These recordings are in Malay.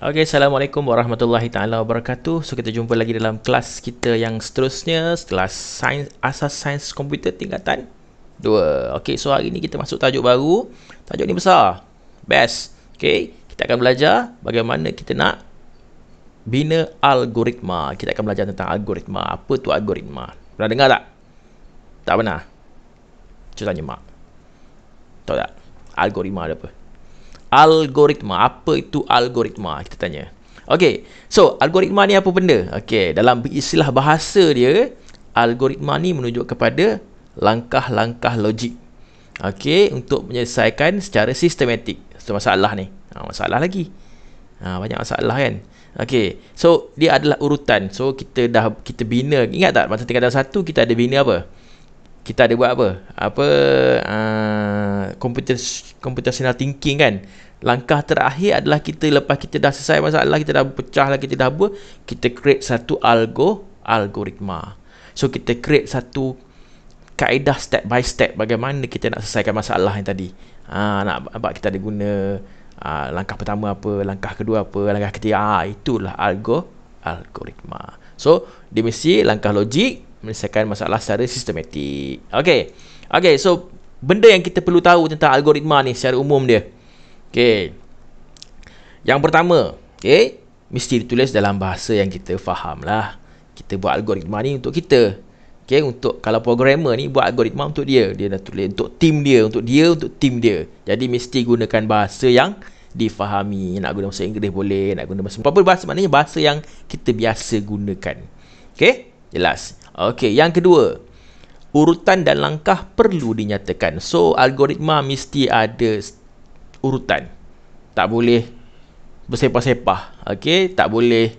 Okay, Assalamualaikum warahmatullahi taala wabarakatuh. So kita jumpa lagi dalam kelas kita yang seterusnya, kelas sains komputer tingkatan 2. Okay, so hari ni kita masuk tajuk baru. Tajuk ni besar, best. Okay, kita akan belajar bagaimana kita nak bina algoritma. Kita akan belajar tentang algoritma. Apa tu algoritma? Pernah dengar tak? Tak pernah? Cuba tanya mak. Tahu tak? Algoritma ada apa? Algoritma, apa itu algoritma? Kita tanya. Okey, so algoritma ni apa benda? Okey, dalam istilah bahasa dia, algoritma ni menunjuk kepada langkah-langkah logik. Okey, untuk menyelesaikan secara sistematik. So masalah ni. Masalah lagi. Banyak masalah kan? Okey, so dia adalah urutan. So kita bina. Ingat tak masa tingkatan 1 kita ada bina apa? Kita ada buat apa? Computational thinking kan. Langkah terakhir adalah kita lepas kita dah selesai masalah, kita dah pecah lah, kita dah buat, kita create satu algoritma. So kita create satu kaedah step by step bagaimana kita nak selesaikan masalah yang tadi. Nampak kita ada guna langkah pertama apa, langkah kedua apa, langkah ketiga. Itulah algoritma. So dia mesti langkah logik menyelesaikan masalah secara sistematik. Okey, so benda yang kita perlu tahu tentang algoritma ni secara umum dia. Okey. Yang pertama, mesti ditulis dalam bahasa yang kita faham lah. Kita buat algoritma ni untuk kita. Untuk kalau programmer ni buat algoritma untuk dia. Dia dah tulis untuk tim dia, untuk tim dia. Jadi mesti gunakan bahasa yang difahami. Nak guna bahasa Inggeris boleh, nak guna bahasa apa bahasa, maknanya bahasa yang kita biasa gunakan. Okey? Jelas. Okey, yang kedua, urutan dan langkah perlu dinyatakan. So algoritma mesti ada urutan. Tak boleh bersepah-sepah. Okey, tak boleh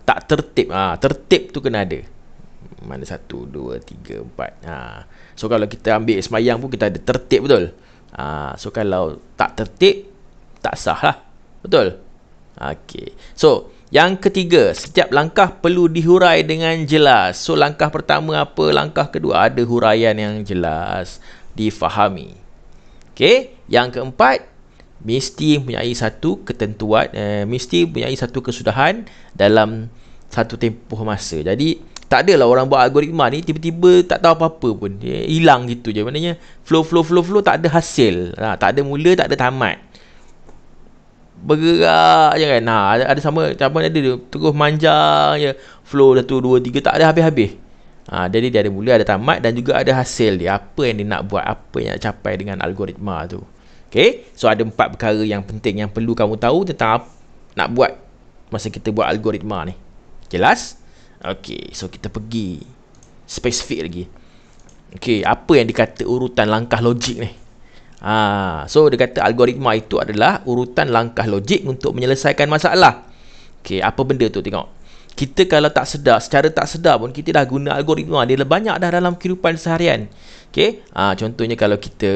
tak tertib. Tertib tu kena ada. Mana 1 2 3 4. So kalau kita ambil semayang pun kita ada tertib, betul? So kalau tak tertib tak sah lah. Betul? Okey. So yang ketiga, setiap langkah perlu dihurai dengan jelas. So langkah pertama apa, langkah kedua ada huraian yang jelas, difahami. Okey, yang keempat, mesti mempunyai satu ketentuan, mesti mempunyai satu kesudahan dalam satu tempoh masa. Jadi tak adalah orang buat algoritma ni tiba-tiba tak tahu apa-apa pun, dia hilang gitu je. Maknanya flow tak ada hasil. Tak ada mula, tak ada tamat. Bergerak je kan. Ada sama ada terus manjang je. Flow 1 2 3 tak ada habis-habis. Jadi dia ada mula, ada tamat dan juga ada hasil dia. Apa yang dia nak buat, apa yang nak capai dengan algoritma tu. Okey, so ada 4 perkara yang penting yang perlu kamu tahu tentang nak buat masa kita buat algoritma ni. Jelas? Okey, so kita pergi spesifik lagi. Okey, apa yang dikata urutan langkah logik ni? So dia kata algoritma itu adalah urutan langkah logik untuk menyelesaikan masalah. Okey, apa benda tu? Tengok. Kita kalau tak sedar, secara tak sedar pun kita dah guna algoritma. Dia banyak dah dalam kehidupan seharian. Okey, contohnya kalau kita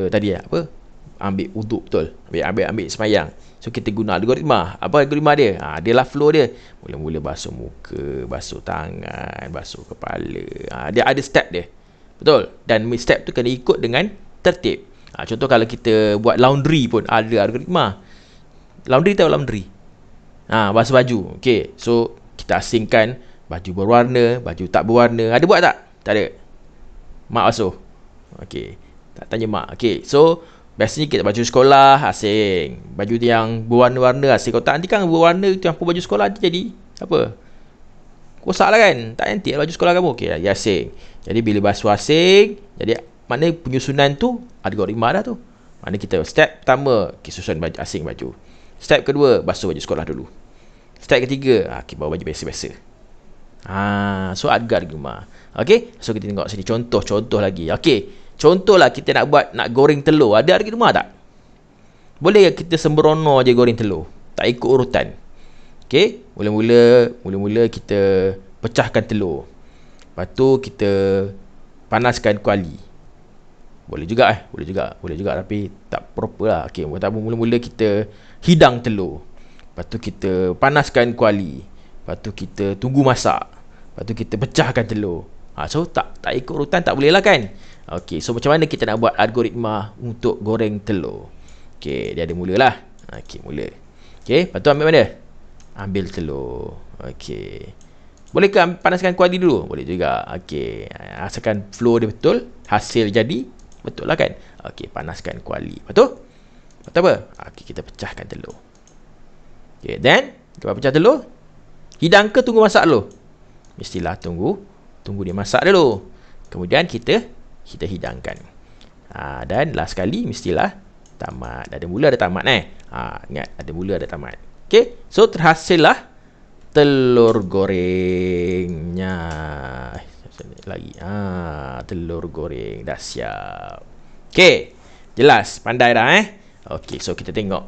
tadi ambil wuduk, betul? Ambil semayang. So kita guna algoritma. Apa algoritma dia? Dia lah flow dia. Mula-mula basuh muka, basuh tangan, basuh kepala. Dia ada step dia. Betul? Dan step tu kena ikut dengan tertib. Contoh kalau kita buat laundry pun ada algoritma. Laundry, tahu laundry? Basuh baju. Okey, so kita asingkan baju berwarna, baju tak berwarna. Ada buat tak? Tak ada. Mak basuh. Okey, tak tanya mak. Okey, so biasanya kita baju sekolah asing, baju yang berwarna-warna asing. Kalau tak nanti kan berwarna campur baju sekolah jadi apa? Rosak lah kan? Tak nanti baju sekolah kamu. Okey, dia asing. Jadi bila basuh asing, jadi mana penyusunan tu algoritma dah tu. Mana kita step pertama, susun baju asing baju. Step kedua, basuh baju sekolah dulu. Step ketiga, kita bawa baju biasa-biasa. So ada algoritma. Okey, so kita tengok sini contoh lagi. Okey, contohlah kita nak goreng telur. Ada algoritma tak? Boleh kita sembrono je goreng telur, tak ikut urutan. Okey, mula-mula kita pecahkan telur. Lepas tu kita panaskan kuali. Boleh juga tapi tak proper lah. Okey, mula-mula kita hidang telur. Lepas tu kita panaskan kuali. Lepas tu kita tunggu masak. Lepas tu kita pecahkan telur. So tak ikut urutan tak boleh lah kan. Okey, so macam mana kita nak buat algoritma untuk goreng telur? Okey, dia ada mula lah. Okey, mula. Okey, lepas tu ambil mana? Ambil telur. Okey. Bolehkah panaskan kuali dulu? Boleh juga. Okey. Asalkan flow dia betul, hasil jadi betul lah kan? Okey, panaskan kuali. Lepas tu apa? Okey, kita pecahkan telur. Okey, then lepas pecah telur, hidang ke tunggu masak dulu? Mestilah tunggu dia masak dulu. Kemudian kita hidangkan. Dan last sekali mestilah tamat. Ada mula ada tamat ingat, ada mula ada tamat. Okey, so terhasillah telur gorengnya. Lagi. Telur goreng dah siap. Okey, jelas, pandai dah Okey, so kita tengok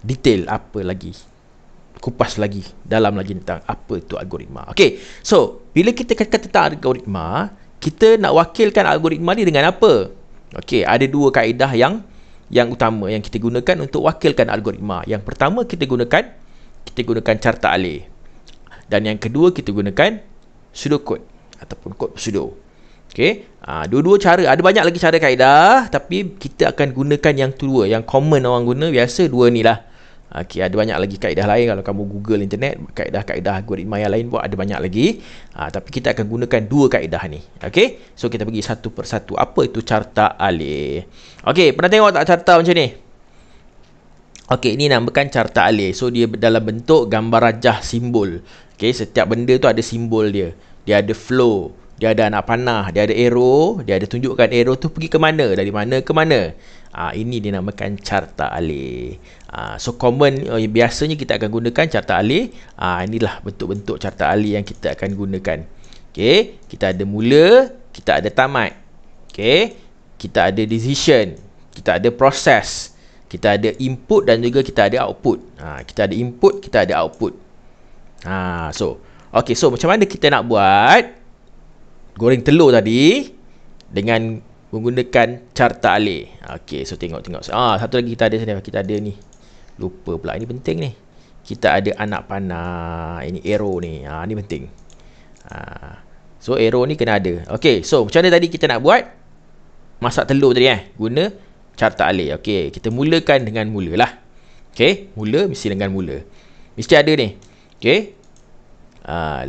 detail apa lagi, kupas lagi, dalam lagi tentang apa itu algoritma. Okey, so bila kita kata tentang algoritma, kita nak wakilkan algoritma ni dengan apa? Okey, ada dua kaedah yang utama yang kita gunakan untuk wakilkan algoritma. Yang pertama kita gunakan carta alih. Dan yang kedua kita gunakan pseudocode ataupun kod pseudo. Okey, dua-dua cara, ada banyak lagi cara kaedah, tapi kita akan gunakan yang dua, yang common orang guna biasa dua ni lah. Okey, ada banyak lagi kaedah lain. Kalau kamu Google internet, kaedah-kaedah algoritma yang lain pun ada banyak lagi. Tapi kita akan gunakan dua kaedah ni. Okey, so kita pergi satu persatu. Apa itu carta alih? Okey, pernah tengok tak carta macam ni? Okey, ini namakan carta alih. So dia dalam bentuk gambar rajah simbol. Okey, setiap benda tu ada simbol dia. Dia ada flow, dia ada anak panah, dia ada arrow, dia ada tunjukkan arrow tu pergi ke mana, dari mana ke mana. Ini dinamakan carta alih. So common, biasanya kita akan gunakan carta alih. Inilah bentuk-bentuk carta alih yang kita akan gunakan. Okey, kita ada mula, kita ada tamat. Okey, kita ada decision, kita ada proses, kita ada input dan juga kita ada output. Kita ada input, kita ada output. So macam mana kita nak buat goreng telur tadi dengan menggunakan carta alih? Okey, so tengok. Satu lagi kita ada ni. Lupa pula, ini penting ni. Kita ada anak panah, ini arrow ni. Ni penting. So arrow ni kena ada. Okey, so macam mana tadi kita nak buat masak telur tadi guna carta alih. Okey, kita mulakan dengan mula lah. Okey, mula mesti dengan mula. Mesti ada ni. Okey.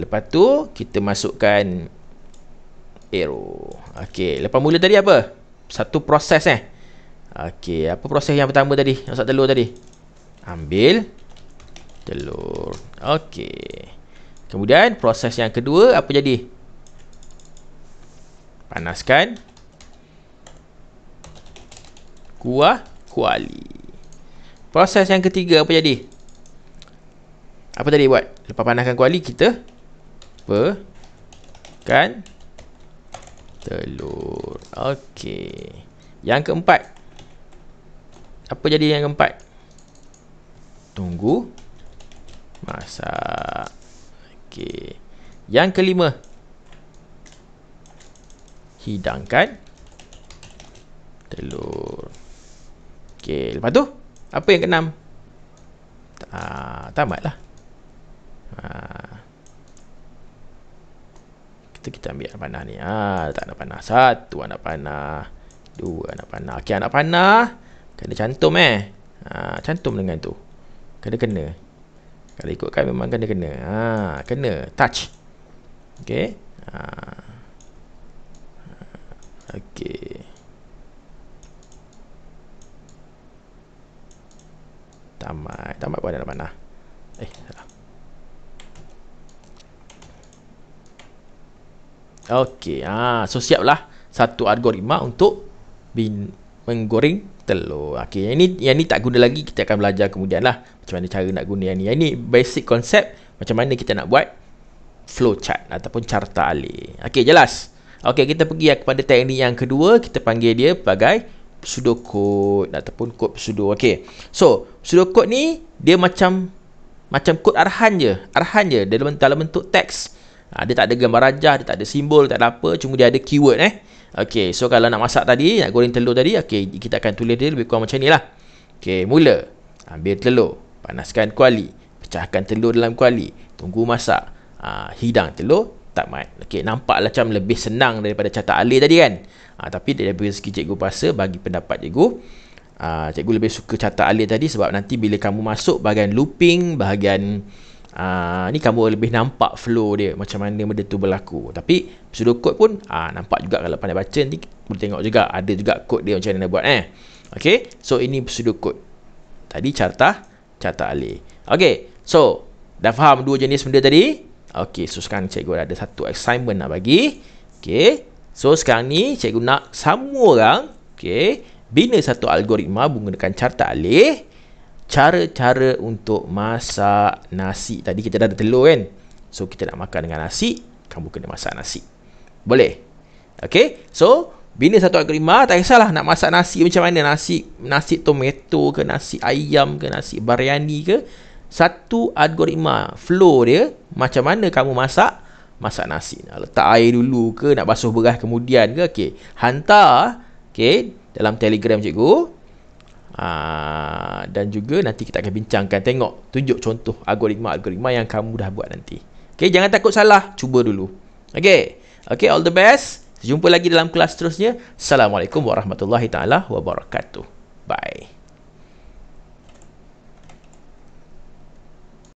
Lepas tu kita masukkan arrow. Okey, lepas mula tadi apa? Satu proses Okey, apa proses yang pertama tadi? Masak telur tadi. Ambil telur. Okey. Kemudian proses yang kedua apa jadi? Panaskan kuali. Proses yang ketiga apa jadi? Apa tadi buat? Lepas panaskan kuali, kita pekan telur. Okey. Yang keempat. Apa jadi yang keempat? Tunggu masak. Okey. Yang kelima. Hidangkan telur. Okey, lepas tu apa yang keenam? Tamatlah. Kita ambil anak panah ni. Letak anak panah. Satu anak panah, dua anak panah. Okey, anak panah kena cantum cantum dengan tu. Kena. Kalau ikutkan memang kena. Kena touch. Okey. Okey. Tamat pun ada anak panah. Salah. Okey, so siaplah satu algoritma untuk menggoreng telur. Okey, yang ni tak guna lagi, kita akan belajar kemudian lah macam mana cara nak guna yang ni. Yang ni basic konsep macam mana kita nak buat flowchart ataupun carta alih. Okey, jelas. Okey, kita pergi kepada teknik yang kedua, kita panggil dia sebagai pseudocode ataupun kod pseudo. Okey. So, pseudocode ni dia macam kod arahan je dalam bentuk teks. Dia tak ada gambar rajah, dia tak ada simbol, tak ada apa, cuma dia ada keyword Okey, so kalau nak masak tadi, nak goreng telur tadi, okey, kita akan tulis dia lebih kurang macam ni lah. Okey, mula ambil telur, panaskan kuali, pecahkan telur dalam kuali, tunggu masak, hidang telur, tamat. Okey, nampak macam lebih senang daripada carta alih tadi kan. Tapi daripada segi cikgu rasa, bagi pendapat cikgu, Cikgu lebih suka carta alih tadi sebab nanti bila kamu masuk bahagian looping, bahagian ni kamu lebih nampak flow dia, macam mana benda tu berlaku. Tapi pseudocode pun nampak juga kalau pandai baca, nanti boleh tengok juga, ada juga kod dia macam mana buat Okay, so ini pseudocode. Tadi carta alih. Okay, so dah faham dua jenis benda tadi? Okay, so sekarang cikgu ada satu assignment nak bagi. Okay, so sekarang ni cikgu nak semua orang, okay, bina satu algoritma menggunakan carta alih. Cara-cara untuk masak nasi. Tadi kita dah ada telur kan, so kita nak makan dengan nasi, kamu kena masak nasi. Boleh? Okay, so bina satu algoritma. Tak kisahlah nak masak nasi macam mana, nasi tomato ke, nasi ayam ke, nasi biryani ke. Satu algoritma flow dia, macam mana kamu masak nasi. Nak letak air dulu ke, nak basuh beras kemudian ke. Okay, hantar dalam Telegram cikgu. Dan juga nanti kita akan bincangkan, tengok, tunjuk contoh algoritma yang kamu dah buat nanti. Okay, jangan takut salah, cuba dulu. Okay, all the best. Jumpa lagi dalam kelas seterusnya. Assalamualaikum warahmatullahi taala wabarakatuh. Bye.